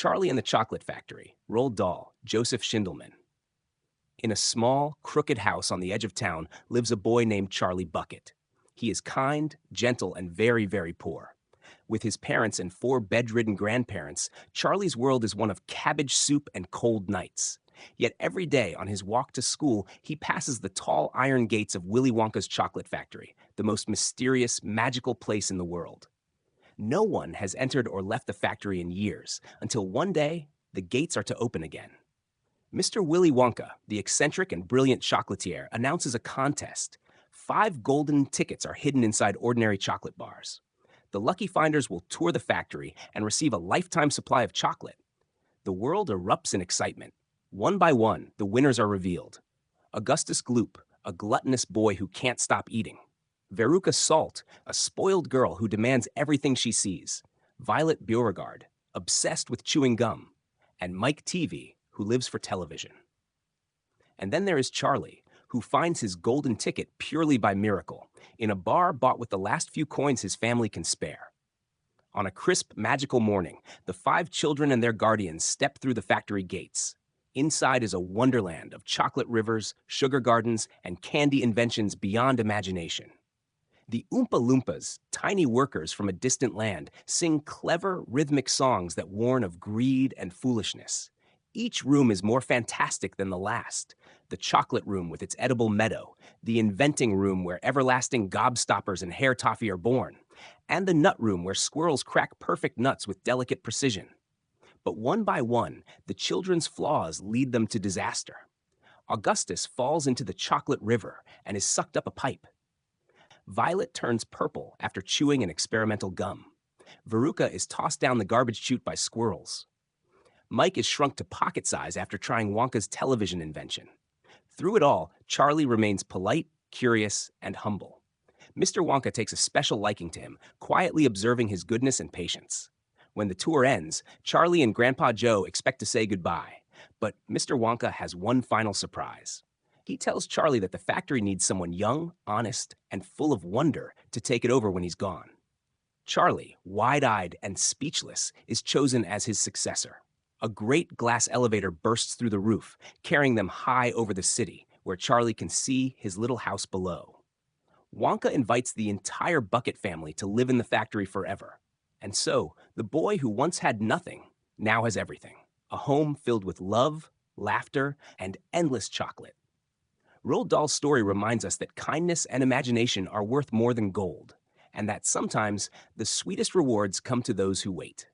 Charlie and the Chocolate Factory, Roald Dahl, Joseph Schindelman. In a small, crooked house on the edge of town lives a boy named Charlie Bucket. He is kind, gentle, and very, very poor. With his parents and four bedridden grandparents, Charlie's world is one of cabbage soup and cold nights. Yet every day on his walk to school, he passes the tall iron gates of Willy Wonka's chocolate factory, the most mysterious, magical place in the world. No one has entered or left the factory in years, until one day, the gates are to open again. Mr. Willy Wonka, the eccentric and brilliant chocolatier, announces a contest. 5 golden tickets are hidden inside ordinary chocolate bars. The lucky finders will tour the factory and receive a lifetime supply of chocolate. The world erupts in excitement. One by one, the winners are revealed. Augustus Gloop, a gluttonous boy who can't stop eating. Veruca Salt, a spoiled girl who demands everything she sees. Violet Beauregard, obsessed with chewing gum. And Mike TV, who lives for television. And then there is Charlie, who finds his golden ticket purely by miracle, in a bar bought with the last few coins his family can spare. On a crisp, magical morning, the 5 children and their guardians step through the factory gates. Inside is a wonderland of chocolate rivers, sugar gardens, and candy inventions beyond imagination. The Oompa Loompas, tiny workers from a distant land, sing clever, rhythmic songs that warn of greed and foolishness. Each room is more fantastic than the last. The chocolate room with its edible meadow, the inventing room where everlasting gobstoppers and hair toffee are born, and the nut room where squirrels crack perfect nuts with delicate precision. But one by one, the children's flaws lead them to disaster. Augustus falls into the chocolate river and is sucked up a pipe. Violet turns purple after chewing an experimental gum. Veruca is tossed down the garbage chute by squirrels. Mike is shrunk to pocket size after trying Wonka's television invention. Through it all, Charlie remains polite, curious, and humble. Mr. Wonka takes a special liking to him, quietly observing his goodness and patience. When the tour ends, Charlie and Grandpa Joe expect to say goodbye, but Mr. Wonka has one final surprise. He tells Charlie that the factory needs someone young, honest, and full of wonder to take it over when he's gone. Charlie, wide-eyed and speechless, is chosen as his successor. A great glass elevator bursts through the roof, carrying them high over the city, where Charlie can see his little house below. Wonka invites the entire Bucket family to live in the factory forever. And so, the boy who once had nothing now has everything. A home filled with love, laughter, and endless chocolate. Roald Dahl's story reminds us that kindness and imagination are worth more than gold, and that sometimes the sweetest rewards come to those who wait.